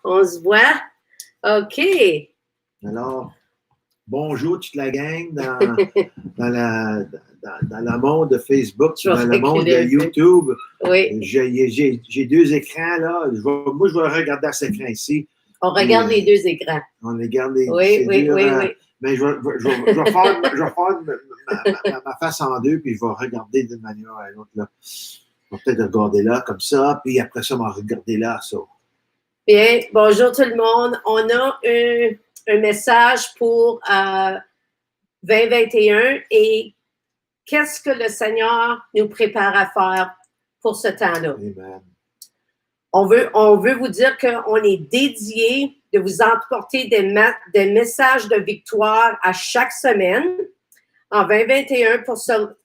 on se voit. OK. Alors, bonjour toute la gang dans le monde de Facebook, dans le monde de YouTube. Oui. J'ai deux écrans là. Moi, je vais regarder à cet écran ici. On regarde les deux écrans. On regarde les oui. Mais je vais faire ma face en deux, puis je vais regarder d'une manière à l'autre. Là. Je vais peut-être regarder là, comme ça, puis après ça, on va regarder là, ça. Bien, bonjour tout le monde. On a un message pour 2021 et qu'est-ce que le Seigneur nous prépare à faire pour ce temps-là? Amen. On veut vous dire qu'on est dédié de vous apporter des messages de victoire à chaque semaine. En 2021,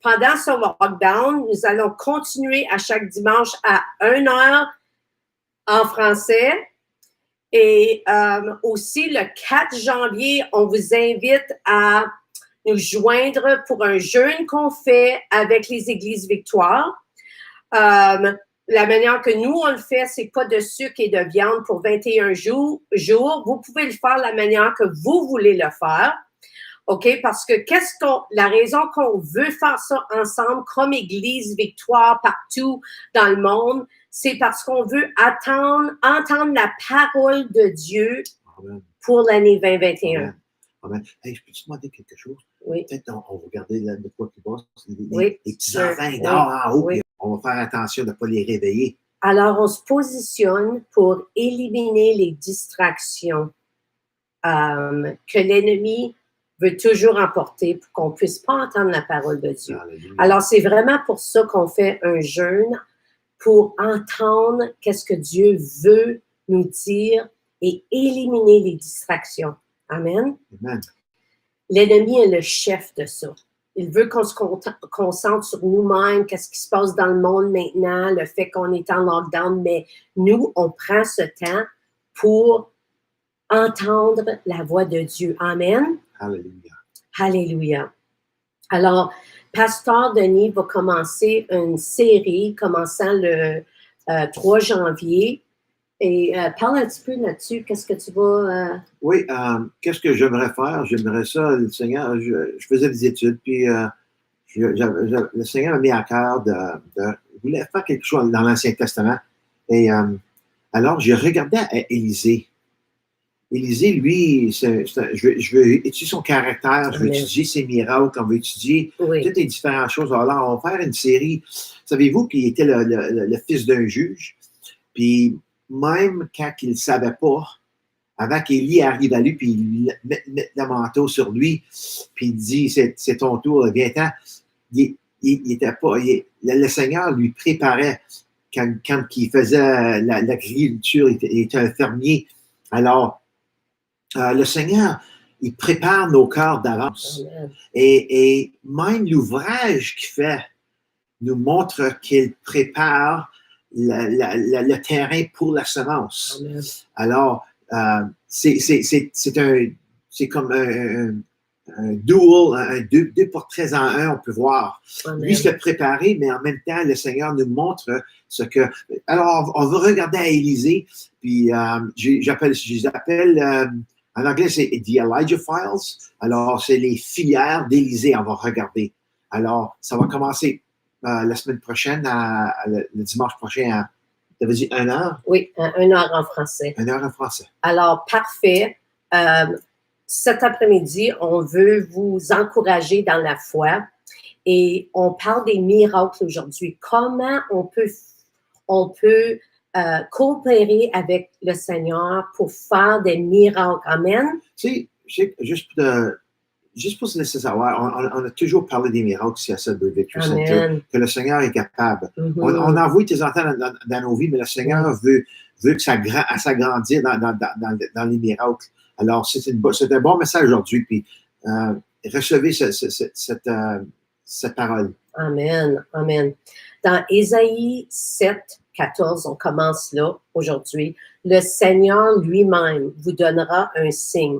pendant ce lockdown, nous allons continuer à chaque dimanche à 1 heure en français. Et aussi, le 4 janvier, on vous invite à nous joindre pour un jeûne qu'on fait avec les Églises Victoire. La manière que nous, on le fait, c'est pas de sucre et de viande pour 21 jours. Vous pouvez le faire la manière que vous voulez le faire. OK? Parce que la raison qu'on veut faire ça ensemble comme Église Victoire partout dans le monde, c'est parce qu'on veut entendre la parole de Dieu Amen. Pour l'année 2021. Amen. Amen. Hey, je peux te demander quelque chose? Oui. Peut-être on va regarder là, de quoi qui passe. Oui. Les petits enfants dehors en haut, puis on va faire attention de ne pas les réveiller. Alors, on se positionne pour éliminer les distractions que l'ennemi veut toujours emporter pour qu'on ne puisse pas entendre la parole de Dieu. Alléluia. Alors, c'est vraiment pour ça qu'on fait un jeûne, pour entendre qu'est-ce que Dieu veut nous dire et éliminer les distractions. Amen. Amen. L'ennemi est le chef de ça. Il veut qu'on se concentre sur nous-mêmes, qu'est-ce qui se passe dans le monde maintenant, le fait qu'on est en lockdown, mais nous, on prend ce temps pour entendre la voix de Dieu. Amen. Alléluia. Alléluia. Alors, Pasteur Denis va commencer une série commençant le 3 janvier. Et parle un petit peu là-dessus. Qu'est-ce que tu vas... Oui, qu'est-ce que j'aimerais faire? J'aimerais ça, le Seigneur, je faisais des études, puis le Seigneur m'a mis à cœur je voulais faire quelque chose dans l'Ancien Testament. Et alors, j'ai regardé à Élisée. Élisée, lui, je veux étudier son caractère, je veux étudier ses miracles, on veut étudier toutes les différentes choses. Alors, on va faire une série. Savez-vous qu'il était le fils d'un juge? Puis, même quand il ne savait pas, avant qu'Élie arrive à lui, puis il met le manteau sur lui, puis il dit, c'est ton tour, viens-t'en. Il était pas, le Seigneur lui préparait quand il faisait l'agriculture, il était un fermier. Alors, le Seigneur, il prépare nos cœurs d'avance. Et même l'ouvrage qu'il fait nous montre qu'il prépare le terrain pour la semence. Amen. Alors, c'est comme un duel, deux portraits en un, on peut voir. Amen. Lui se fait préparer, mais en même temps, le Seigneur nous montre ce que... Alors, on va regarder à Élisée, puis je les appelle en anglais, c'est The Elijah Files. Alors, c'est les filières d'Élisée, on va regarder. Alors, ça va commencer la semaine prochaine, le dimanche prochain, tu avais dit 1 heure? Oui, 1 heure en français. 1 heure en français. Alors, parfait. Cet après-midi, on veut vous encourager dans la foi et on parle des miracles aujourd'hui. Comment on peut coopérer avec le Seigneur pour faire des miracles. Amen. Tu sais, juste pour se laisser savoir, on a toujours parlé des miracles ici à Sudbury Victory Center, que le Seigneur est capable. Mm-hmm. On envoie tes enfants dans nos vies, mais le Seigneur veut que ça s'agrandisse dans les miracles. Alors, c'est un bon message aujourd'hui, puis recevez cette parole. Amen, amen. Dans Ésaïe 7, 14, on commence là aujourd'hui. Le Seigneur lui-même vous donnera un signe.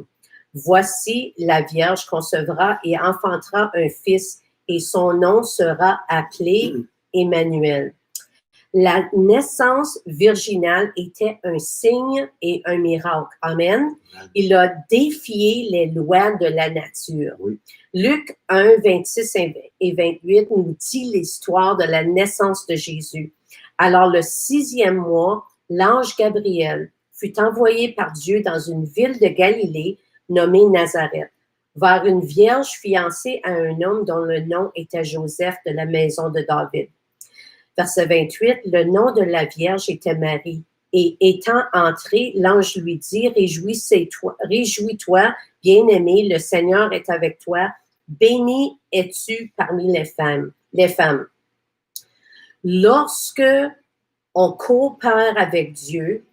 Voici, la Vierge concevra et enfantera un fils, et son nom sera appelé Emmanuel. La naissance virginale était un signe et un miracle. Amen. Il a défié les lois de la nature. Oui. Luc 1, 26 et 28 nous dit l'histoire de la naissance de Jésus. Alors, le 6e mois, l'ange Gabriel fut envoyé par Dieu dans une ville de Galilée nommée Nazareth, vers une vierge fiancée à un homme dont le nom était Joseph de la maison de David. Verset 28, le nom de la vierge était Marie. Et étant entré, l'ange lui dit, réjouis-toi, bien-aimé, le Seigneur est avec toi. Bénie es-tu parmi les femmes. Lorsque on coopère avec Dieu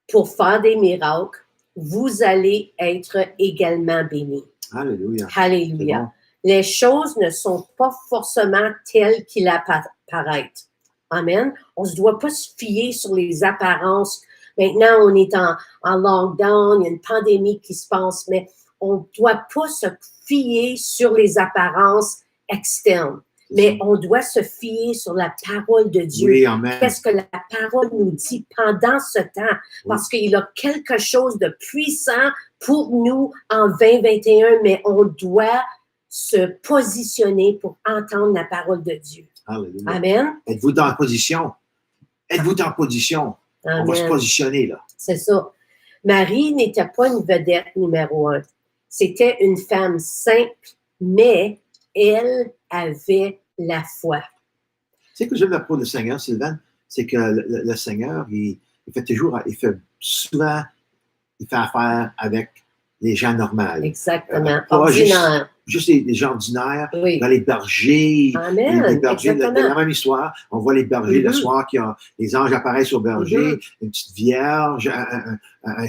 pour faire des miracles, vous allez être également bénis. Alléluia. Alléluia. Bon. Les choses ne sont pas forcément telles qu'il apparaissent. Amen. On ne doit pas se fier sur les apparences. Maintenant, on est en lockdown, il y a une pandémie qui se passe, mais on ne doit pas se fier sur les apparences externes. Mais on doit se fier sur la parole de Dieu. Oui, amen. Qu'est-ce que la parole nous dit pendant ce temps? Parce qu'il a quelque chose de puissant pour nous en 2021, mais on doit se positionner pour entendre la parole de Dieu. Alléluia. Amen. Êtes-vous dans la position? Êtes-vous en position? Amen. On va se positionner, là. C'est ça. Marie n'était pas une vedette numéro 1. C'était une femme simple, mais elle avait la foi. Tu sais que j'aime l'apôtre du Seigneur, Sylvain, c'est que le Seigneur, il fait souvent affaire avec les gens normaux. Exactement. Pas Ordinaire. juste les gens ordinaires, Oui. dans les bergers. Amen. Les bergers, Exactement. dans la même histoire, on voit les bergers le soir, les anges apparaissent aux bergers, une petite vierge,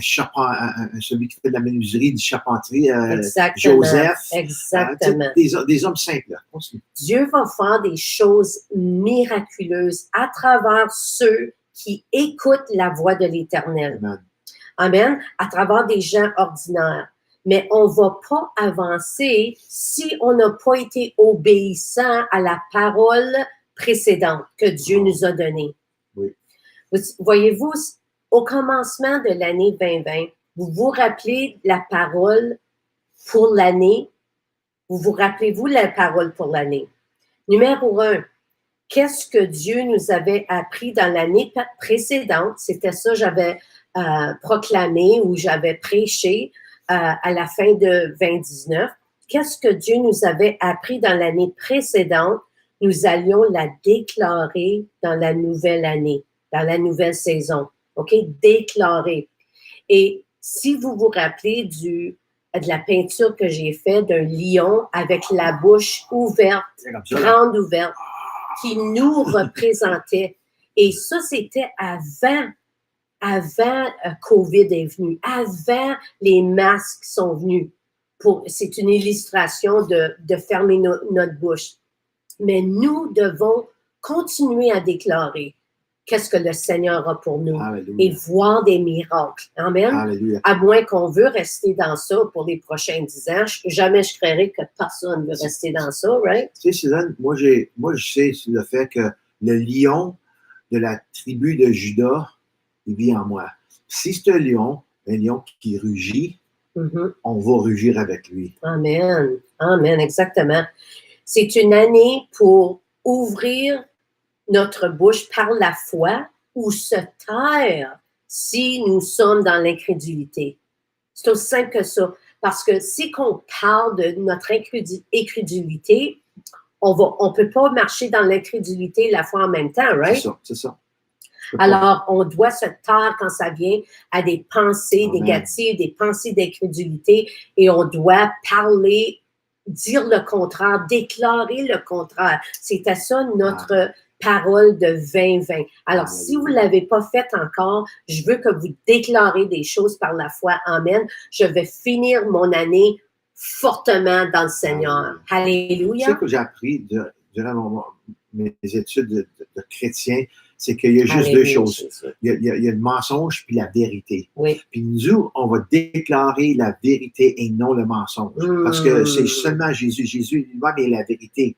celui qui fait de la menuiserie, du charpenterie, Joseph. Exactement. Des hommes simples. Là. Continue. Dieu va faire des choses miraculeuses à travers ceux qui écoutent la voix de l'Éternel. Amen. Amen. À travers des gens ordinaires. Mais on ne va pas avancer si on n'a pas été obéissant à la parole précédente que Dieu nous a donnée. Oui. Voyez-vous, au commencement de l'année 2020, vous vous rappelez la parole pour l'année? Vous rappelez-vous la parole pour l'année? Numéro 1, qu'est-ce que Dieu nous avait appris dans l'année précédente? C'était ça, j'avais proclamé ou j'avais prêché à la fin de 2019. Qu'est-ce que Dieu nous avait appris dans l'année précédente? Nous allions la déclarer dans la nouvelle année, dans la nouvelle saison. OK? Déclarer. Et si vous vous rappelez de la peinture que j'ai faite d'un lion avec la bouche ouverte, grande ouverte, qui nous représentait. Et ça, c'était avant COVID est venu, avant les masques sont venus. C'est une illustration de fermer notre bouche. Mais nous devons continuer à déclarer qu'est-ce que le Seigneur a pour nous. Alléluia. Et voir des miracles. Amen. Alléluia. À moins qu'on veut rester dans ça pour les prochains 10 ans. Jamais je créerais que personne ne veut rester dans ça, right? Tu sais, Suzanne, moi, je sais le fait que le lion de la tribu de Juda, il vit en moi. Si c'est un lion qui rugit, on va rugir avec lui. Amen. Amen, exactement. C'est une année pour ouvrir notre bouche par la foi ou se taire si nous sommes dans l'incrédulité. C'est aussi simple que ça. Parce que si on parle de notre incrédulité, on peut pas marcher dans l'incrédulité et la foi en même temps, right? C'est ça. Alors, on doit se taire quand ça vient à des pensées négatives, des pensées d'incrédulité, et on doit parler, dire le contraire, déclarer le contraire. C'était ça notre parole de 2020. Alors, si vous ne l'avez pas fait encore, je veux que vous déclarez des choses par la foi. Amen. Je vais finir mon année fortement dans le Seigneur. Alléluia. Tu sais que j'ai appris durant mes études de chrétien, C'est qu'il y a juste deux Alléluia, choses. Jésus. Il y a le mensonge puis la vérité. Oui. Puis nous, on va déclarer la vérité et non le mensonge. Parce que c'est seulement Jésus. Jésus lui-même est la vérité.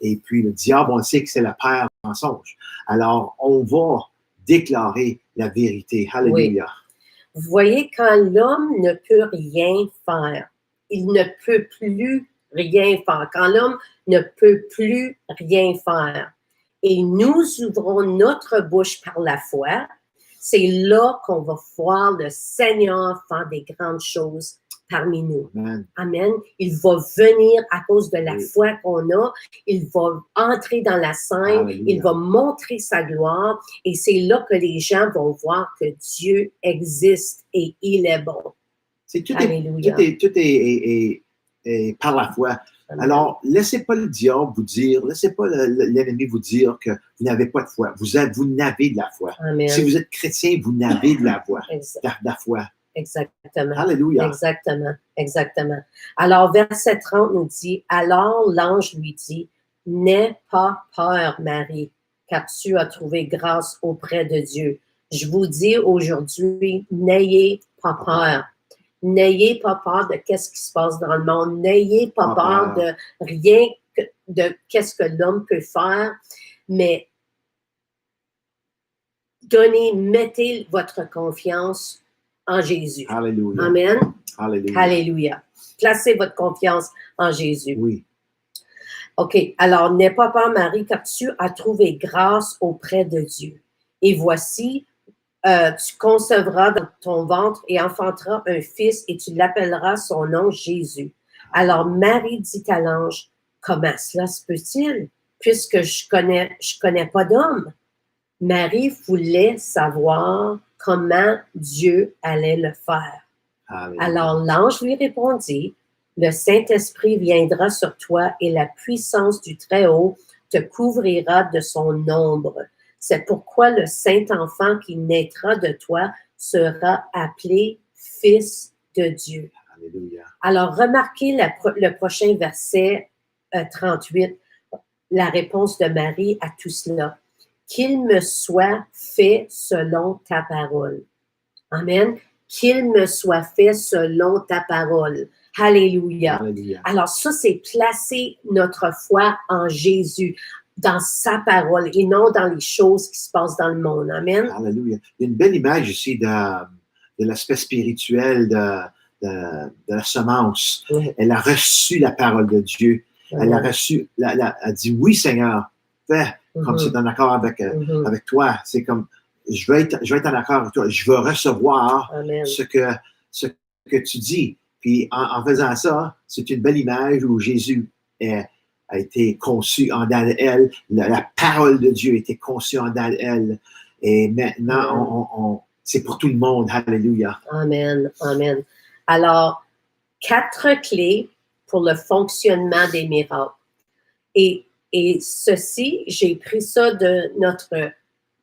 Et puis le diable, on sait que c'est le père du mensonge. Alors, on va déclarer la vérité. Alléluia. Vous voyez, quand l'homme ne peut rien faire, il ne peut plus rien faire. Quand l'homme ne peut plus rien faire, et nous ouvrons notre bouche par la foi, c'est là qu'on va voir le Seigneur faire des grandes choses parmi nous. Amen. Amen. Il va venir à cause de la Oui. foi qu'on a. Il va entrer dans la scène. Alléluia. Il va montrer sa gloire. Et c'est là que les gens vont voir que Dieu existe et il est bon. Tout Alléluia. est par la foi. Amen. Alors, laissez pas le diable vous dire, laissez pas l'ennemi vous dire que vous n'avez pas de foi. Vous n'avez de la foi. Amen. Si vous êtes chrétien, vous n'avez de la foi. Exact. De la foi. Exactement. Alléluia. Exactement. Exactement. Alors, verset 30 nous dit, alors l'ange lui dit, n'aie pas peur, Marie, car tu as trouvé grâce auprès de Dieu. Je vous dis aujourd'hui, n'ayez pas peur. N'ayez pas peur de qu'est-ce qui se passe dans le monde. N'ayez pas peur de rien de qu'est-ce que l'homme peut faire, mais mettez votre confiance en Jésus. Alléluia. Amen. Alléluia. Alléluia. Placez votre confiance en Jésus. Oui. OK. Alors, n'aie pas peur, Marie, car tu as trouvé grâce auprès de Dieu. Et voici, tu concevras dans ton ventre et enfanteras un fils et tu l'appelleras son nom Jésus. Alors Marie dit à l'ange, comment cela se peut-il, puisque je connais pas d'homme? Marie voulait savoir comment Dieu allait le faire. Alléluia. Alors l'ange lui répondit, le Saint-Esprit viendra sur toi et la puissance du Très-Haut te couvrira de son ombre. C'est pourquoi le Saint-Enfant qui naîtra de toi sera appelé Fils de Dieu. Alléluia. Alors, remarquez le prochain verset 38, la réponse de Marie à tout cela. Qu'il me soit fait selon ta parole. Amen. Qu'il me soit fait selon ta parole. Alléluia. Alléluia. Alors, ça, c'est placer notre foi en Jésus, dans sa parole et non dans les choses qui se passent dans le monde. Amen. Alléluia. Il y a une belle image ici de l'aspect spirituel de la semence. Oui. Elle a reçu la parole de Dieu. Elle a reçu, elle a dit oui, Seigneur, fais comme c'est en accord avec toi. C'est comme, je vais être en accord avec toi. Je veux recevoir Amen. ce que tu dis. Puis en faisant ça, c'est une belle image où Jésus a été conçu en elle. La parole de Dieu a été conçue en elle. Et maintenant, c'est pour tout le monde. Alléluia. Amen. Amen. Alors, 4 clés pour le fonctionnement des miracles. Et ceci, j'ai pris ça de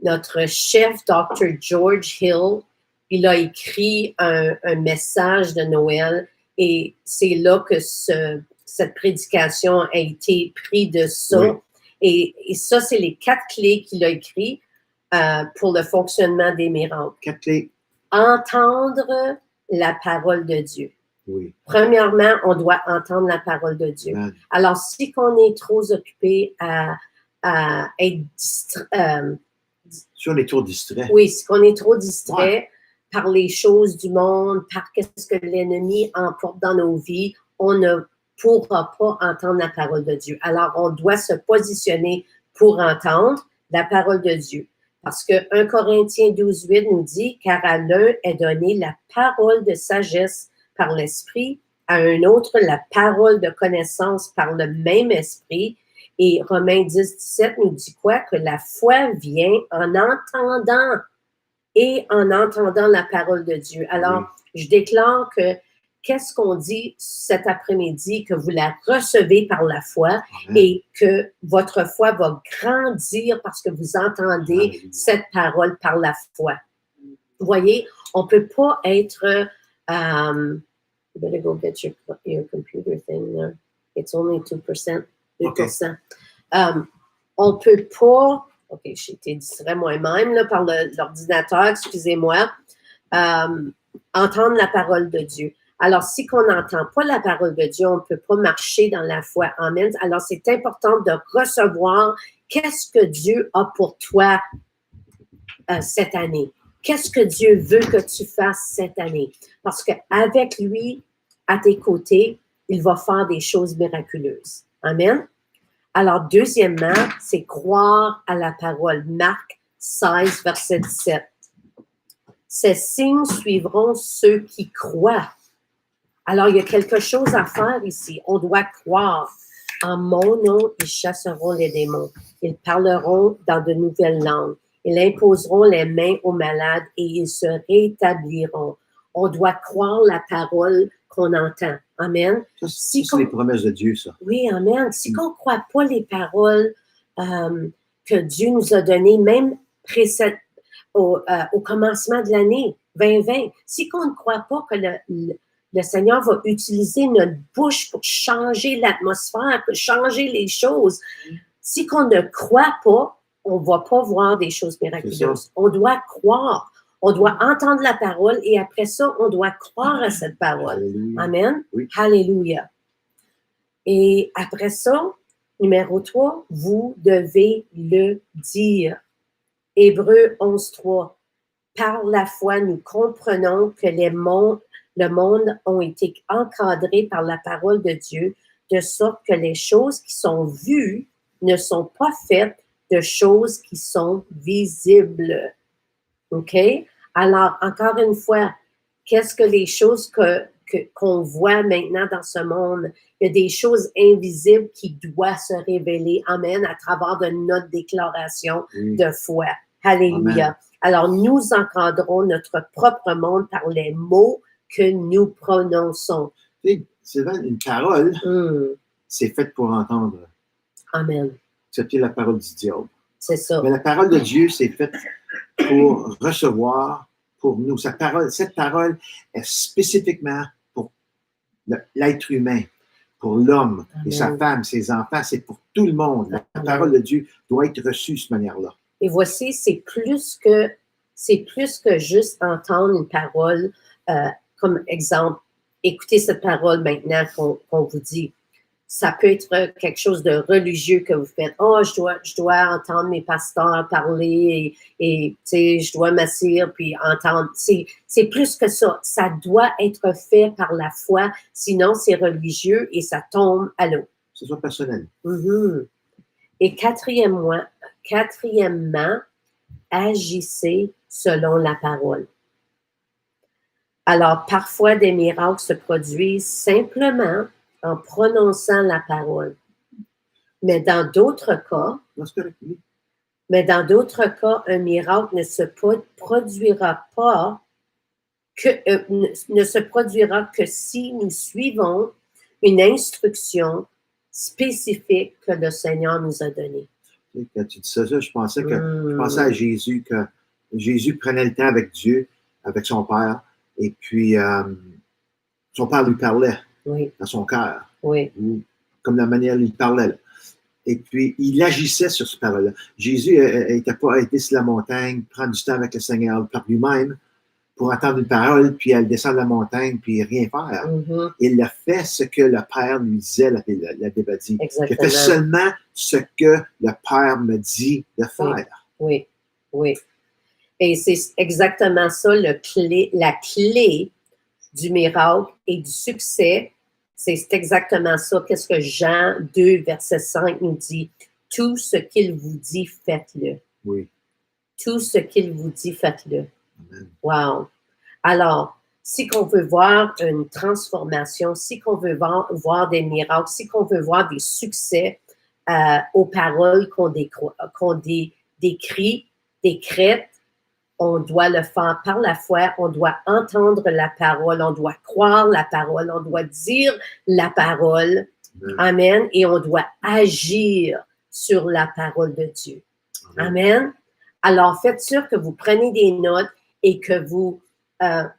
notre chef, Dr. George Hill. Il a écrit un message de Noël et c'est là que cette prédication a été prise de ça. Oui. Et ça, c'est les 4 clés qu'il a écrites pour le fonctionnement des miracles. 4 clés. Entendre la parole de Dieu. Oui. Premièrement, on doit entendre la parole de Dieu. Amen. Alors, si on est trop occupé à être distrait, Si on est trop distrait. oui, si on est trop distrait par les choses du monde, par qu'est-ce que l'ennemi emporte dans nos vies, on ne pourra pas entendre la parole de Dieu. Alors, on doit se positionner pour entendre la parole de Dieu. Parce que 1 Corinthiens 12:8 nous dit, car à l'un est donnée la parole de sagesse par l'Esprit, à un autre la parole de connaissance par le même Esprit. Et Romains 10:17 nous dit quoi? Que la foi vient en entendant et en entendant la parole de Dieu. Alors, je déclare que qu'est-ce qu'on dit cet après-midi, que vous la recevez par la foi et que votre foi va grandir parce que vous entendez cette parole par la foi. Vous voyez, on ne peut pas être... you better go get your computer thing there. It's only 2%. 2%. On ne peut pas OK, j'ai été distrait moi-même là, par l'ordinateur, excusez-moi. Entendre la parole de Dieu. Alors, si on n'entend pas la parole de Dieu, on ne peut pas marcher dans la foi. Amen. Alors, c'est important de recevoir qu'est-ce que Dieu a pour toi cette année. Qu'est-ce que Dieu veut que tu fasses cette année? Parce qu'avec lui, à tes côtés, il va faire des choses miraculeuses. Amen. Alors, deuxièmement, c'est croire à la parole. Marc 16, verset 17. Ces signes suivront ceux qui croient. Alors, il y a quelque chose à faire ici. On doit croire. En mon nom, ils chasseront les démons. Ils parleront dans de nouvelles langues. Ils imposeront les mains aux malades et ils se rétabliront. On doit croire la parole qu'on entend. Amen. Ça, c'est les promesses de Dieu, ça. Oui, amen. Si on ne croit pas les paroles que Dieu nous a données, même au commencement de l'année 2020, si on ne croit pas que le Seigneur va utiliser notre bouche pour changer l'atmosphère, pour changer les choses, si on ne croit pas, on ne va pas voir des choses miraculeuses. On doit croire. On doit entendre la parole et après ça, on doit croire à cette parole. Alléluia. Amen. Oui. Alléluia. Et après ça, numéro 3, vous devez le dire. Hébreux 11.3. Par la foi, nous comprenons que le monde ont été encadrés par la parole de Dieu, de sorte que les choses qui sont vues ne sont pas faites de choses qui sont visibles. OK? Alors, encore une fois, qu'est-ce que les choses qu'on voit maintenant dans ce monde? Il y a des choses invisibles qui doivent se révéler, amen, à travers de notre déclaration de foi. Alléluia. Amen. Alors, nous encadrons notre propre monde par les mots que nous prononçons. C'est vrai, une parole, c'est fait pour entendre. Amen. Accepter la parole du diable. C'est ça. Mais la parole de Dieu, c'est faite pour recevoir pour nous. Cette parole est spécifiquement pour l'être humain, pour l'homme et sa femme, ses enfants, c'est pour tout le monde. La parole de Dieu doit être reçue de cette manière-là. Et voici, c'est plus que juste entendre une parole, comme exemple, écoutez cette parole maintenant qu'on vous dit. Ça peut être quelque chose de religieux que vous faites. Oh, je dois entendre mes pasteurs parler et tu sais, je dois m'asseoir puis entendre. C'est plus que ça. Ça doit être fait par la foi, sinon c'est religieux et ça tombe à l'eau. C'est ça personnel. Mm-hmm. Et quatrièmement, agissez selon la parole. Alors, parfois, des miracles se produisent simplement en prononçant la parole. Mais dans d'autres cas, un miracle ne se produira que si nous suivons une instruction spécifique que le Seigneur nous a donnée. Quand tu dis ça, je pensais à Jésus, que Jésus prenait le temps avec Dieu, avec son Père, et puis son Père lui parlait dans son cœur, comme la manière dont il parlait. Et puis, il agissait sur ce parole-là. Jésus n'était pas été sur la montagne, prendre du temps avec le Seigneur par lui-même pour entendre une parole, puis elle descend de la montagne, puis rien faire. Mm-hmm. Il a fait ce que le Père lui disait, la Bible dit. Exactement. Je fais seulement ce que le Père me dit de faire. Oui. Et c'est exactement ça, la clé du miracle et du succès. C'est exactement ça. Qu'est-ce que Jean 2, verset 5 nous dit? Tout ce qu'il vous dit, faites-le. Oui. Tout ce qu'il vous dit, faites-le. Amen. Wow. Alors, si qu'on veut voir une transformation, si qu'on veut voir des miracles, si qu'on veut voir des succès aux paroles qu'on décrète, on doit le faire par la foi, on doit entendre la parole, on doit croire la parole, on doit dire la parole. Amen. Et on doit agir sur la parole de Dieu. Amen. Alors, faites sûr que vous prenez des notes et que vous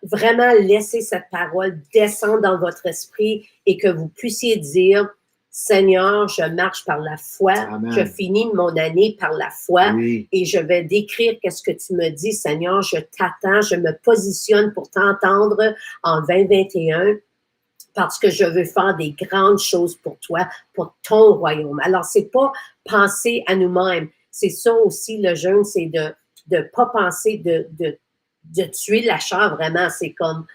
vraiment laissez cette parole descendre dans votre esprit et que vous puissiez dire, Seigneur, je marche par la foi. Amen. Je finis mon année par la foi. Oui. Et je vais décrire qu'est-ce que tu me dis, Seigneur. Je t'attends, je me positionne pour t'entendre en 2021 parce que je veux faire des grandes choses pour toi, pour ton royaume. Alors, c'est pas penser à nous-mêmes. C'est ça aussi, le jeûne, c'est de pas penser de tuer la chair vraiment. C'est comme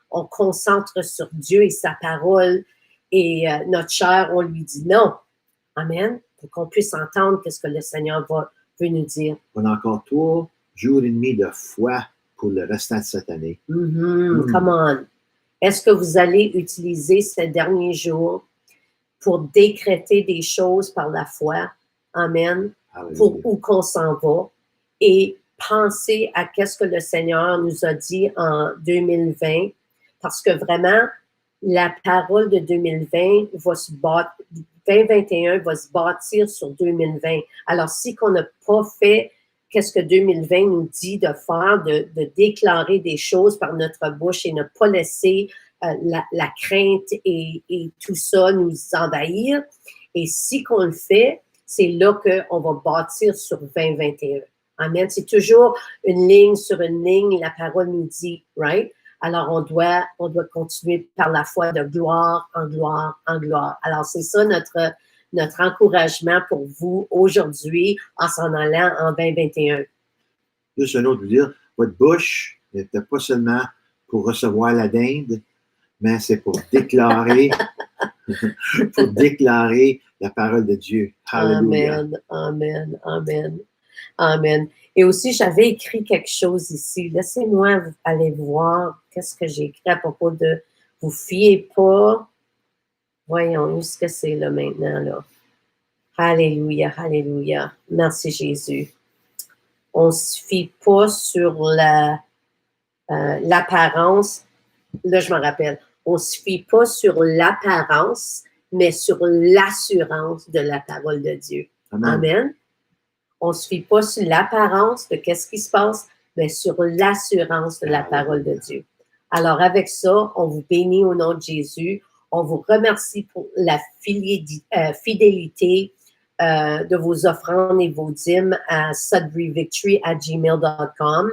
on concentre sur Dieu et sa parole et notre chair, on lui dit non. Amen. Pour qu'on puisse entendre ce que le Seigneur veut nous dire. On a encore 3 jours et demi de foi pour le restant de cette année. Come on. Est-ce que vous allez utiliser ces derniers jours pour décréter des choses par la foi? Amen. Hallelujah. Pour où qu'on s'en va et penser à qu'est-ce que le Seigneur nous a dit en 2020 parce que vraiment, la parole de 2020 2021 va se bâtir sur 2020. Alors, si qu'on n'a pas fait qu'est-ce que 2020 nous dit de faire, de déclarer des choses par notre bouche et ne pas laisser la crainte et tout ça nous envahir. Et si qu'on le fait, c'est là qu'on va bâtir sur 2021. Amen. C'est toujours une ligne sur une ligne, la parole nous dit, right? Alors, on doit continuer par la foi de gloire en gloire en gloire. Alors, c'est ça notre encouragement pour vous aujourd'hui en s'en allant en 2021. Juste un autre vous dire, votre bouche n'était pas seulement pour recevoir la dinde, mais c'est pour déclarer, la parole de Dieu. Alléluia. Amen, amen, amen, amen. Et aussi, j'avais écrit quelque chose ici. Laissez-moi aller voir qu'est-ce que j'ai écrit à propos de « Vous fiez pas ». Voyons, où est-ce que c'est là maintenant, là? Alléluia, alléluia. Merci Jésus. On ne se fie pas sur l'apparence. Là, je me rappelle. On ne se fie pas sur l'apparence, mais sur l'assurance de la parole de Dieu. Amen. Amen. On ne se fie pas sur l'apparence de qu'est-ce qui se passe, mais sur l'assurance de la parole de Dieu. Alors, avec ça, on vous bénit au nom de Jésus. On vous remercie pour la fidélité de vos offrandes et vos dîmes à sudburyvictory@gmail.com.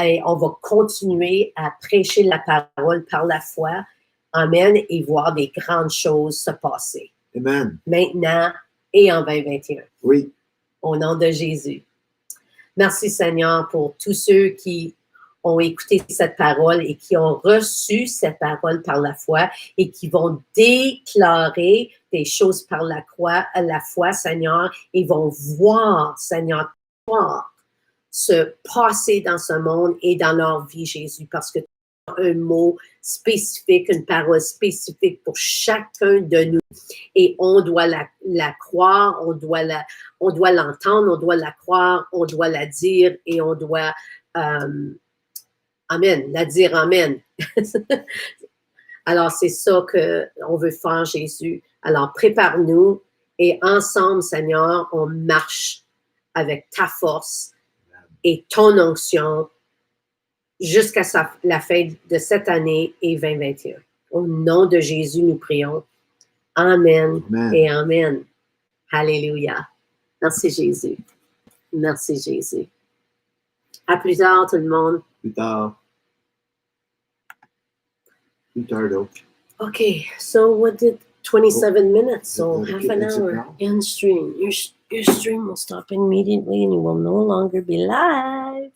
Et on va continuer à prêcher la parole par la foi. Amen. Et voir des grandes choses se passer. Amen. Maintenant et en 2021. Oui. Au nom de Jésus. Merci Seigneur pour tous ceux qui ont écouté cette parole et qui ont reçu cette parole par la foi et qui vont déclarer des choses par la foi, Seigneur, et vont voir, Seigneur, se passer dans ce monde et dans leur vie, Jésus, parce que tu as un mot spécifique, une parole spécifique pour chacun de nous. Et on doit la croire, on doit l'entendre, on doit la croire, on doit la dire et on doit amen, la dire amen. Alors, c'est ça qu'on veut faire, Jésus. Alors, prépare-nous et ensemble, Seigneur, on marche avec ta force et ton onction jusqu'à la fin de cette année et 2021. Au nom de Jésus, nous prions. Amen, Amen. et amen. Alléluia. Merci Jésus. Merci Jésus. À plus tard tout le monde. Plus tard. Plus tard, donc. Okay, so what did 27 minutes? So Okay, half an that's it hour now. in stream. Your stream will stop immediately and you will no longer be live.